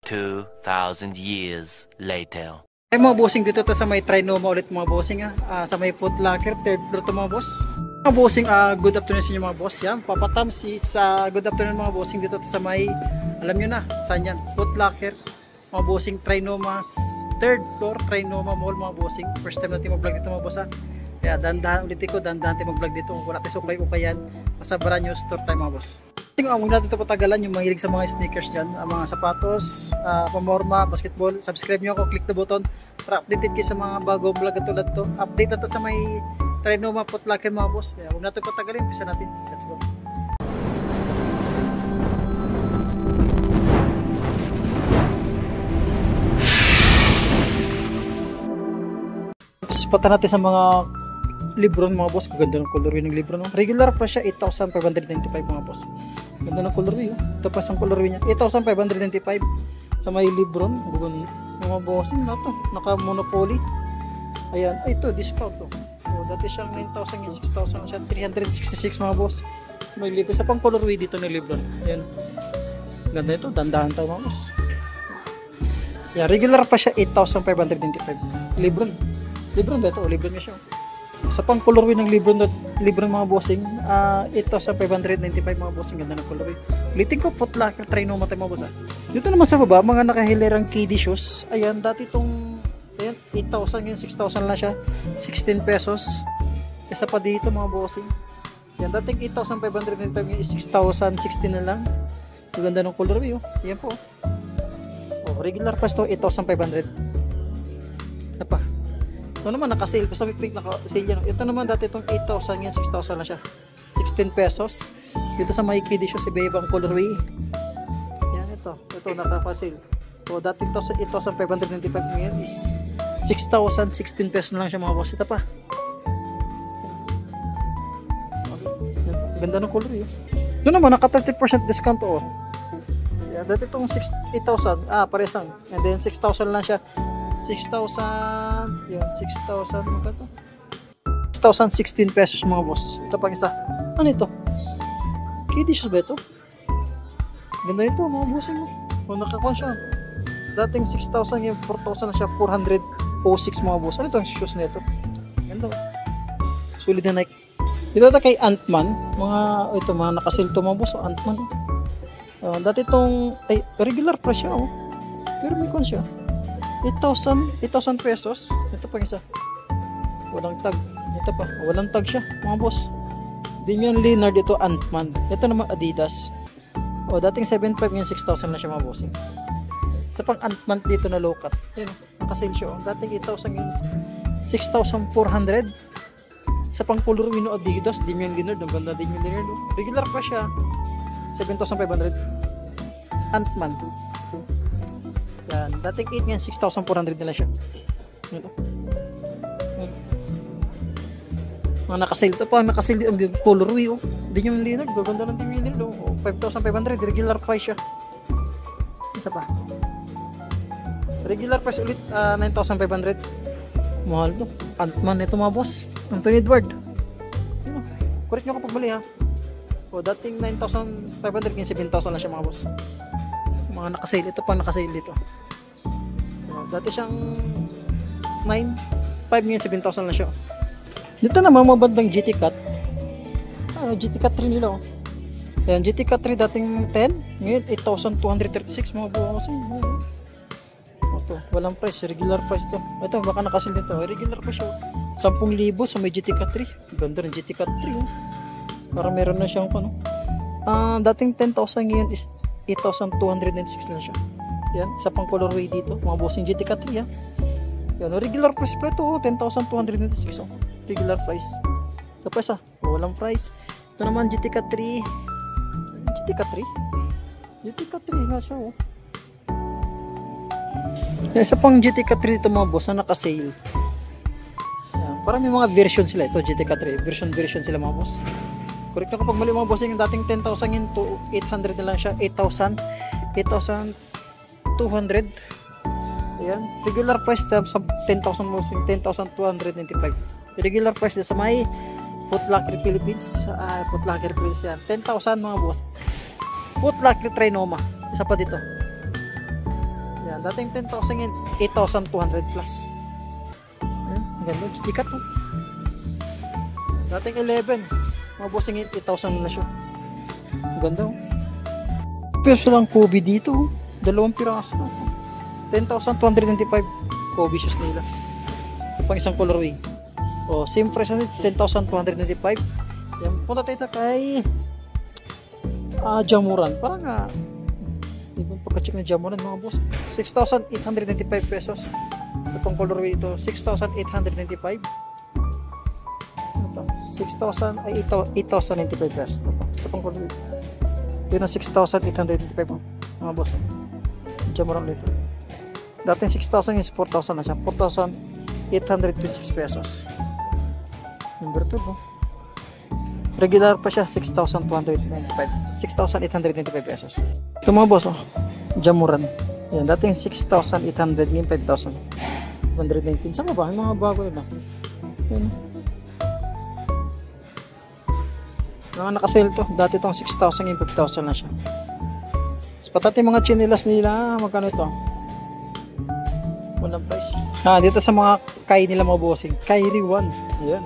2,000 years later. Ay mga bossing, dito to sa may Trinoma ulit mga bossing sa may Foot Locker, third floor to mga boss. Mga bossing, good afternoon sa inyo mga boss. Yan, Papa Tams is good afternoon mga bossing, dito to sa may, alam nyo na, saan yan, Foot Locker. Mga bossing, Trinoma's third floor, Trinoma Mall mga bossing. First time natin mag-vlog dito mga boss Kaya dandahan ulit ko, dandahan tayo mag-vlog dito. Kung wala tayo ukay-ukayan, nasa brand new store tayo mga boss. Huwag natin ito patagalan, yung mahilig sa mga sneakers dyan, mga sapatos, pamorma, basketball. Subscribe nyo ako, click the button para updated kayo sa mga bagong vlog tulad to. Update na to sa may Trinoma Foot Locker mga boss. Huwag natin patagalin, umpisa natin. Let's go. Spatan natin sa mga libron mga boss. Ganda ng colorway ng libro, no? Regular pa siya 8,595 mga boss. Ganda ng colorway, oh. Ito pa ang colorway niya 8,595 sa may libron. Mga bossing na to, naka Monopoly. Ayan, ito discount to. Dati siyang 9,000 yung 6,000 na siya, 366 mga boss. May libro sa pang colorway dito ng libron. Ayan, ganda ito, dandahan tayo mga boss. Yeah, regular pa siya 8,595 libron ba ito? Libron niya siya. Sa pang colorway ng libron mga bossing, 8,595 mga bossing. Ganda ng colorway. Ulitin ko, Foot Locker, Trinoma tayo mga boss. Dito naman sa baba, mga nakahilerang KD shoes. Ayan, dati itong 8,000 yun, 6,000 lang siya, 16 pesos. Isa pa dito mga bossing. Yan, dating 8,595 yun, 6,000, 16 na lang. Ganda ng colorway, oh. Yan po. Regular price to, 8,500. Ito pa. Ito naman naka-sale, basta pink naka-sale yan. Ito naman dati itong 8,000 yan, 6,000 lang siya, 16 pesos. Dito sa may KD shoes, iba-ibang colorway. Yan, ito naka-sale. So dati 8,595 ngayon is 6,000, 16 pesos na lang siya mga boss. Ito pa. Okay. Ganda ng colorway. Ito naman naka 30% discount to. Yan, dati itong 8,000, paresang. And then 6,000 lang siya. 6,000, yun, 6,000, ano to? 6,016 pesos mga boss. Ito pang isa. Ano ito? KD shoes ba ito? Ganda ito mga boss. Nakakuha siya. Dating 6,000 yung 4,000 na siya, 406 mga boss. Ano itong shoes na ito? Ganda. Sulit na Nike. Dito ito kay Ant-Man. Mga nakasil to mga boss. Ant-Man. Dati itong, regular price siya. Pero may kon siya. 8,000 pesos. Ito pa isa. Walang tag. Ito pa. Walang tag siya mga boss. Damian Lillard ito, Ant-Man. Ito naman Adidas. Dating 7,500 ngayon 6,000 na siya mga bossing. Sa pang Ant-Man dito na low cut. Yan, nakasale siya. Dating 8,000 ngayon 6,400. Sa pang colorway no Adidas, Damian Lillard. Ang ganda Damian Lillard. Regular pa siya 7,500. Ant-Man. Yan, dating 8 ngayon 6,400 nila siya. Ito. Mga nakasale ito pa, nakasale ang colorway Damian Lillard, gaganda ng Damian Lillard 5,500, regular price siya. Isa pa. Regular price ulit 9,500. Mahal to. Ant-Man ito mga boss. Anthony Edward. Correct nyo kapag bali dating 9,500 ngayon 7,000 lang siya mga boss. Mga nakasale ito pa, nakasale dito. Dati siyang 9,500 ngayon 7,000 lang siya. Dito naman mga bandang GT Cut. GT Cut 3 nila Ayan, GT Cut 3 dating 10, ngayon 8,236 mga boss. Ito, walang price, regular price to. Ito, baka nakasil nito. Regular price siya. 10,000 sa may GT Cut 3. Ganda rin GT Cut 3 Para meron na siyang dating 10,000 ngayon is 8,296 na siya. Yan, isa pang colorway dito. Mga bossing GT Cut 3 Yan, regular price pa ito 10,296 regular price. Ito pa isa, walang price. Ito naman GT Cut 3. GT Cut 3? GT Cut 3 nga siya Yung isa pang GT Cut 3 dito mga boss na naka-sale. Parang may mga version sila ito GT Cut 3. Version sila mga boss. Correct na kapag mali mga boss yung dating 10,000 yun to 800 na lang siya. 8,200. Ayan. Regular price tab sa 10,000 boss yung 10,295. Regular price sa may Foot Locker Philippines. Foot Locker Philippines yan. 10,000 mga boss. Foot Locker Trinoma. Isa pa dito. Yan. Dating 10,000 yan. 8,200 plus. Ayan. Ganda. Stikat mo. Dating 11. Mga bossing 8,000 na siya. Ganda. Peso lang Kobe dito. 2 piraso na ito. 10,225 Kobe shoes nila. Ito pang isang colorway. O, same price na 10,295. Yan, punta tayo kay Jamuran. Parang ibang pagka-check na Jamuran mga boss. 6,895 pesos. Sa pang colorway ito, 6,895. Ito, 8,095 pesos. Ito, sa pang colorway. Yun ang 6,895 mga boss. Jamuran dito. Dating 6,000 is 4,000 na siya. 4,826 pesos. Number 2 no? Regular pa siya 6,295. 6,895 pesos. Ito mga boss oh. Jamuran. Yan, dating 6,800 ngayon 5,119. Sama ba? Yung mga bago nila. Yan. Mga nakasale to. Dati itong 6,000 ngayon 5,000 na siya. Tapos patati mga chinilas nila. Magkano ito? Walang price. Dito sa mga Kai nila mga bossing. Kyrie 1. Ayan.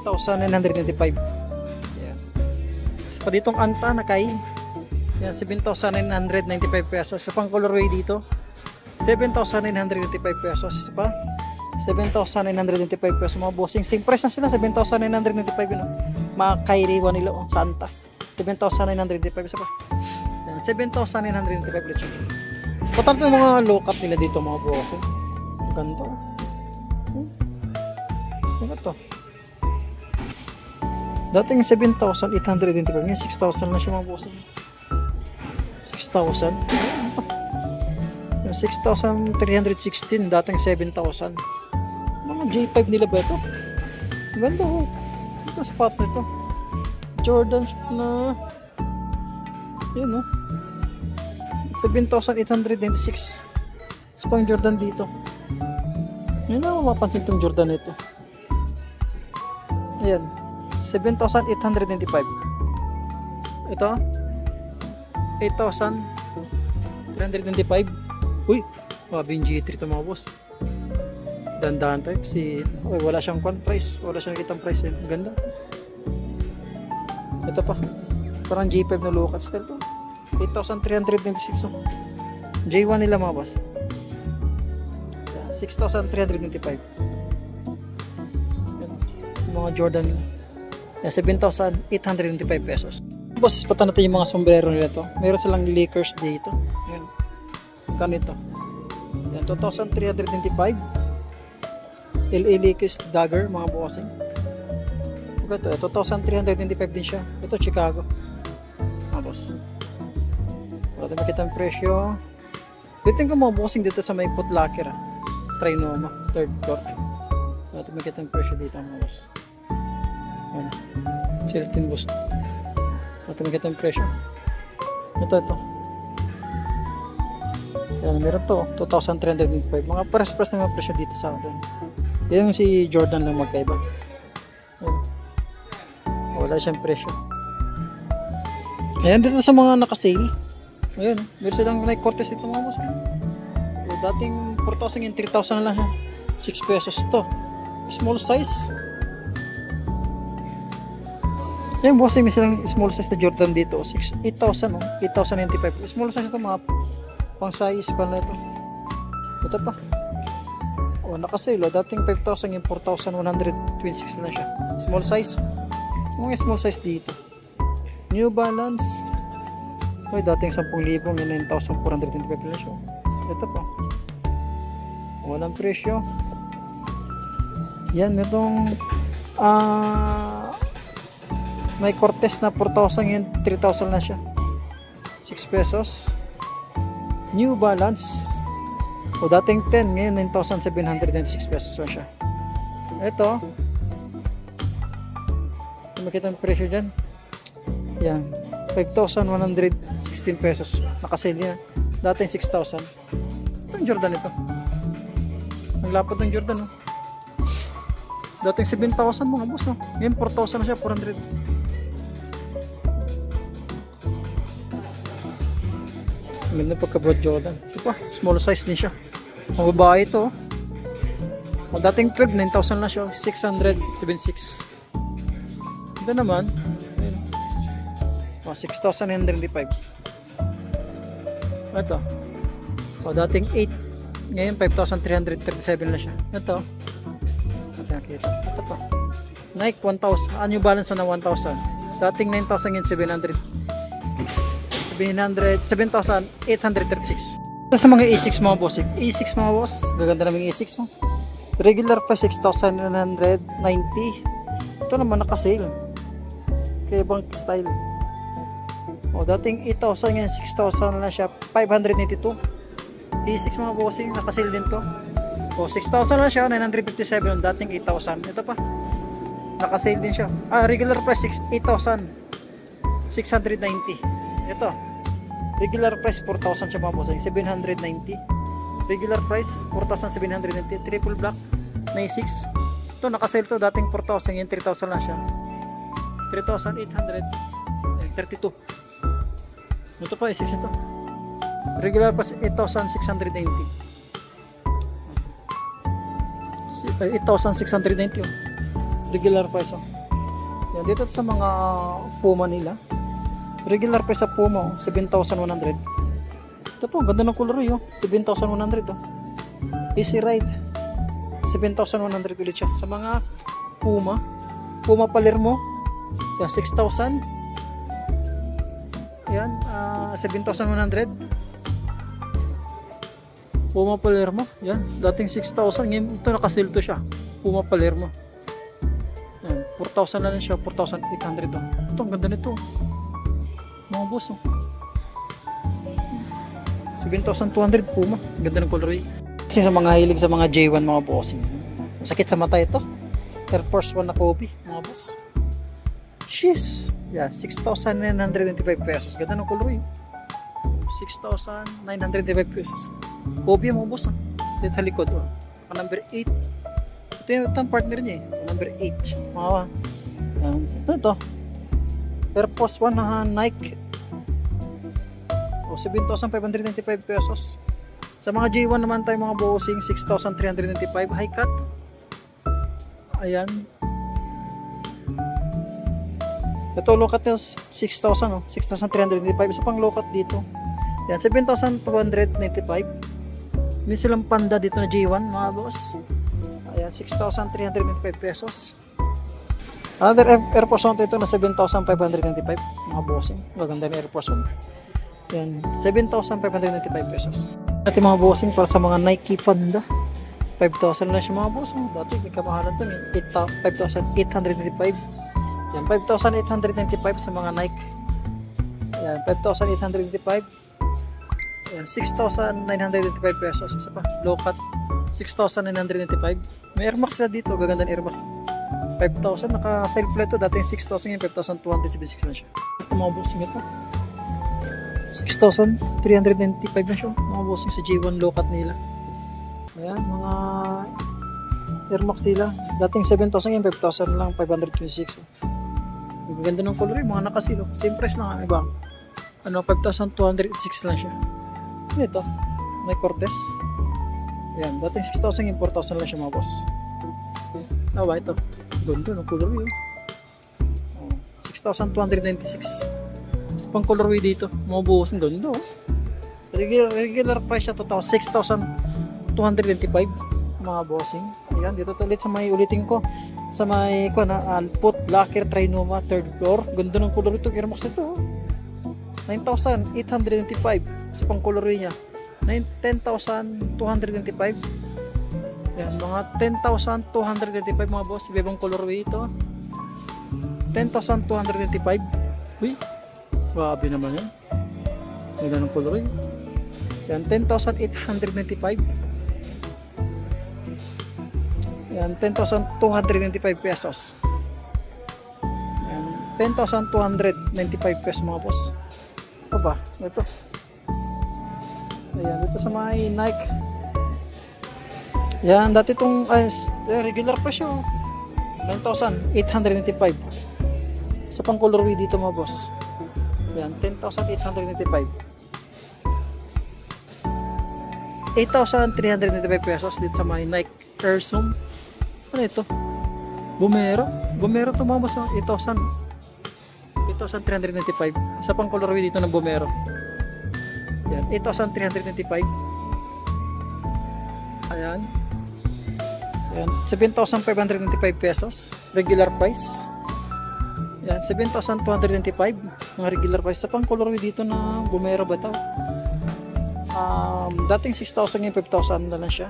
7,995. Ayan. So, pa ditong Anta na Kai. Ayan, 7,995 pesos. Isa pang colorway dito. 7,995 pesos. Isa pa. 7,995 pesos mga bossing. Same price na sila. 7,995 yun. Mga Kyrie 1 nila. Sa Anta. 7,995. Isa pa. Ayan, 7,995 ulit siya. Patang yung mga low cut nila dito mga bossing. Ganito. Ano to? Dating 7,825 ngayon 6,000 na siya mga bossing. 6,000. 6,316 dating 7,000. Mga J5 nila ba ito? Ganda ho. Ito spots nito. Jordan na yun no. 7,896. Sa pang Jordan dito. Yan na mapapansin itong Jordan nito. Ayan. 7,895. Ito. 8,325. Uy. Mabing G3 ito mga boss. Dandahan tayo. Wala siyang price. Wala siyang nakitang price. Ganda. Ito pa. Parang G5 na low cut style to. 8,326 oh. J1 nila mga boss. 6,325. Mga Jordan nila. 7,825 pesos. Boss, patan natin yung mga sombrero nila to. Meron silang Lakers dito. Yan. Kano ito? Yan, 2,325. LA Lakers Dagger mga bossing. Ito, 2,325 din siya. Ito Chicago. Mga boss. Para makita ang presyo. Dito yung mga bossing dito sa may Foot Locker. Trinoma, 3rd floor. Para makita ang presyo dito mga boss. Ano? Siltin boost. Para makita ang presyo. Ito. Yan, meron to. 2,325. Mga pares-pares na mga presyo dito sa atin. Yan yung si Jordan lang magkaiba. Yan. Wala siyang presyo. Ayan dito sa mga nakasale. Ayan, meron silang Nike Cortez dito mga boss. So, dating 4,000 and 3,000 na lang. 6 pesos to. Small size. Ayan boss, may silang small size na Jordan dito. 8,000 oh. 8,095. Small size ito mga pang size pa na ito. Ito pa. O, nakasale oh. Dating 5,000 and 4,126 na siya. Small size. Mga small size dito. New Balance. Ay, dating 10,000 yung 9,425 na siya. Ito po. Walang presyo. Yan, itong Nike Cortez na 4,000 yung 3,000 na siya. 6 pesos. New Balance. O dating 10, ngayon 9,706 pesos na siya. Ito. Makita ang presyo dyan. Yan. 5,116 pesos. Nakasale niya. Dating 6,000. Itong Jordan ito. Ang lapad ng Jordan. Oh. Dating 7,000 mga boss, no? Ngayon 4,000 na siya, 400. Ganda pagka-broad Jordan. Ito pa, small size din siya. Ang babae ito. O dating 12, 9,000 na siya. 676. Ito naman. O, 6,995. Ito. O dating 8. Ngayon 5,337 na siya. Ito. Ito pa. Nike 1,000. Annual balance na 1,000. Dating 9,000 ngayon 7,836. Sa mga A6 mga boss, A6 mga boss, gaganda namin A6, no? Regular price 6,990. Ito naman naka-sale kaya ibang style. O dating 8,000 ngayon 6,000 na siya, 582. A6 mga bossing, naka-sale din to. O 6,000 na siya, 957. Dating 8,000. Ito pa, naka-sale din siya. Regular price 8,690. Ito, regular price 4,000 siya mga bossing, 790. Regular price 4,790. Triple black na A6. Ito naka-sale to, dating 4,000 ngayon 3,000 lang siya, 3,832. Ito pa A6 ito. Regular price 8,690. 8,690 regular price. Yan, dito sa mga Puma nila, regular price sa Puma 7,100. Ito po, ganda ng color yun, 7,100. Easy ride 7,100 ulit siya. Sa mga Puma Palermo, yan, 6,000. Yan, 7,100. Puma Palermo, yan, dating 6,000, ngayon ito naka-sale to siya. Puma Palermo, yan, 4,000 na lang siya, 4,800. Ito, ang ganda nito mga boss, 7,200 Puma, ang ganda ng colorway. Kasi sa mga hilig sa mga J1 mga boss, masakit sa mata ito. Air Force 1 na Kobe mga boss. Sheesh, yeah, 6,995 pesos. Ganda ng colorway, 6,995 pesos. Kobe mga boss, dito sa likod, number 8. Ito yung partner niya, number 8. Ano ito? Air Force 1 na Nike, 7,595 pesos. Sa mga J1 naman tayo mga bossing, 6,395 high cut. Ayan, ito low cut nito 6,000, 6,395. Isa pang low cut dito, yan, 7,295. May silang Panda dito na J1 mga boss. Ayan, 6,395 pesos. Another Air Force 1 ito na 7,595 mga bossing. Maganda na Air Force 1. Yan, 7,595 pesos. At mga bossing para sa mga Nike Panda, 5,000 na siya mga bossing. Dati may kamahalan ito, 5,895. Yan, 5,895 sa mga Nike. Yan, 5,895. Yan, 6,995 pesos. Isa pa, low cut, 6,995. May Air Max sila dito, gaganda ng Air Max. 5,000, naka-sale plate to, dating 6,000 ngayon 5,276 na siya. Ito mga bossing ito, 6,395 na siya mga bossing sa J1 low cut nila. Ayan, mga Air Max sila, dating 7,000 ngayon 5,000 lang, 526. Ang ganda ng color, mga nakasilo, same price na, iba, 5,206 lang siya. Ito, may Cortez. Ayan, dating 6,000 ngayon 4,000 lang siya mga boss. Ito, ganda ng colorway, 6,296. Sa pang colorway dito, mga buhos ng ganda, regular price siya, 6,225 mga bossing. Ayan, dito ulit sa may ulitin ko, sa may Alpot Lacquer Trinoma 3rd floor. Ganda ng colorway ito, Air Max ito, 9,895 sa pang colorway niya, 10,225. Yan, mga 10,225 mga boss, ibang colorway ito, 10,225. Uy, grabe naman yan, ganda ng colorway. Yan, 10,895. Yan, 10,295 pesos. Yan, 10,295 pesos mga boss. Ano ba? Ito. Ayan, dito sa may Nike. Yan, dati itong regular pa siya, 9,895. Sa pang colorway dito mga boss. Yan, 10,895. 8,395 pesos dito sa may Nike Air Zoom. Ano ito? Bumero to mga boss. 8,395. Sa pang colorway dito ng Bumero. Yan, 8,395. Ayan. Ayan, 7,595 pesos. Regular price. Ayan, 7,295. Mga regular price. Sa pang colorway dito na Bumero ba ito? Dating 6,000 ngayon 5,000 na lang siya.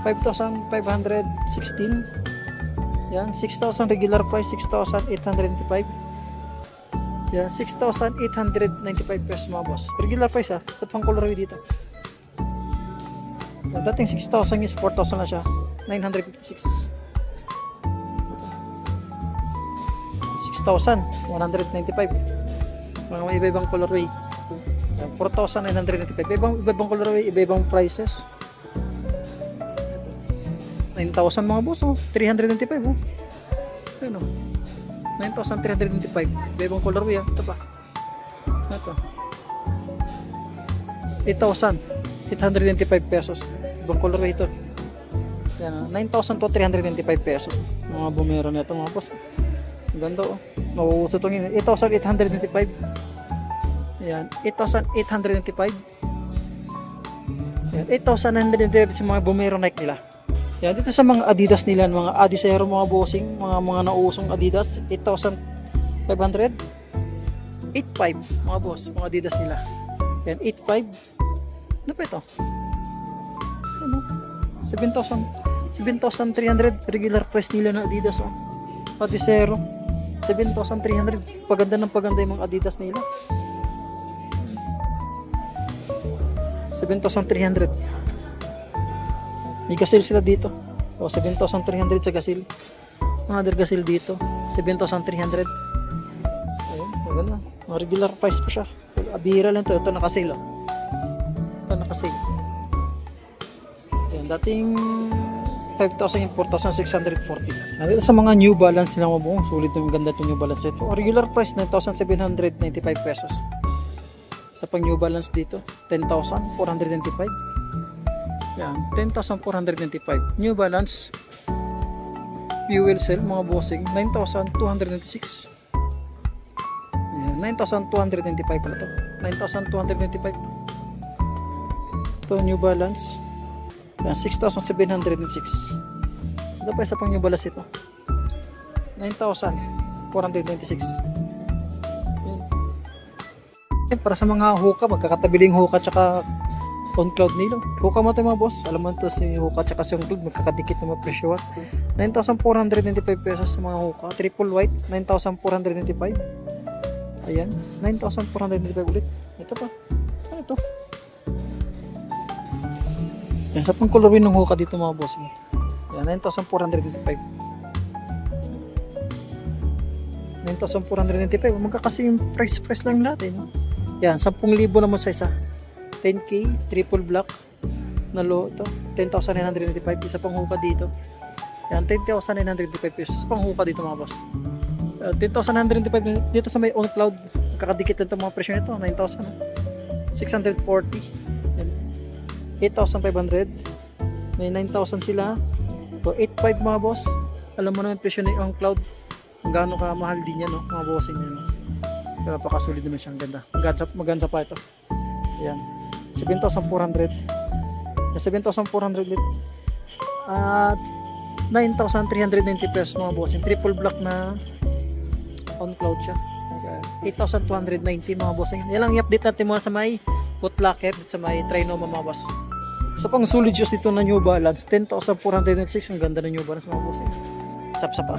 5,516. Yan, 6,000 regular price, 6,895. Yan, 6,895 pesos mga boss. Regular price ha. Ito pang colorway dito. Yan, dating 6,000 is 4,000 na siya. 956. 6,195. Mga iba-ibang colorway. 4,995. Iba-ibang colorway, iba-ibang prices. 9,000 mga boss, oh. 395 oh. Ayun oh. 9,395. Iba-ibang colorway ah. Ito pa. Ito. 8,895 pesos. Ibang colorway ito. Yan oh. 9,395 pesos. Mga Bumero na ito mga boss. Ang ganda oh. Mauuso itong yun. 8,895. Yan. 8,895. Yan. 8,995 sa mga Bumero Nike nila. Yan, dito sa mga Adidas nila, mga Adizero, mga bossing, mga nauusong Adidas, 8,500, 8,500 mga boss, mga Adidas nila. Yan, 8,500. Ano pa ito? Ano? 7,300 regular price nila na Adidas. Oh. Adizero, 7,300. Paganda ng paganda yung mga Adidas nila. 7,300. May gasil sila dito. O, 7,300 sa gasil. Another gasil dito. 7,300. Ayun, maganda. Regular price pa siya. Abira lang to. Ito nakasil. Oh. Ito nakasil. Ayan, dating 5,000 yung 4,640. Dito sa mga New Balance sila mo, sulit yung ganda itong New Balance ito. Regular price 9,795 pesos. Sa pang New Balance dito, 10,495. Yan, 10,495. New Balance fuel cell mga bossing 9,296. Yan, 9,295 pala to. 9,295. Ito New Balance. Yan, 6,706. Ito pa isa pang New Balance ito. 9,496. Yan. Para sa mga hoka, magkakatabiling hoka tsaka on cloud nilo. Hoka mo tayo mga boss. Alam mo ito si hoka tsaka si on cloud magkakadikit na mga presyo. 9,495 pesos sa mga hoka. Triple white 9,495. Ayan, 9,495 ulit. Ito pa. Ano ito? Yan, sa pang colorway ng hoka dito mga boss. Yan, 9,495. 9,495. Magkakasi yung price lang natin. Yan, 10,000 naman sa isa. 10K, triple black na low ito, 10,995. Isa pang hoka dito. Yan, 10,995 pesos. Isa pang hoka dito mga boss. 10,995 dito sa may on cloud. Kakadikit lang ito mga presyo nito. 9,640. 8,500. May 9,000 sila. So 8,500 mga boss. Alam mo naman presyo na on cloud. Kung gaano ka mahal din yan, no? Mga bossing yan. Pero napakasulit naman siya. Ang ganda. Maganda pa ito. Yan. 7,400. 7,400 at 9,390 pesos mga bossing. Triple black na on cloud siya. 8,290 mga bossing. Yan lang i-update natin muna sa may Foot Locker at sa may Trinoma mga boss. Isa pang solid shoes dito na New Balance. 10,406. Ang ganda ng New Balance mga bossing. Sap-sapa.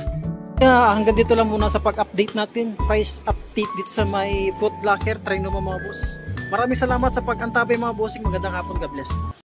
Hanggang dito lang muna sa pag-update natin. Price update dito sa may Foot Locker Trinoma mga boss. Maraming salamat sa pag-antabay mga bossing. Magandang hapon. God bless.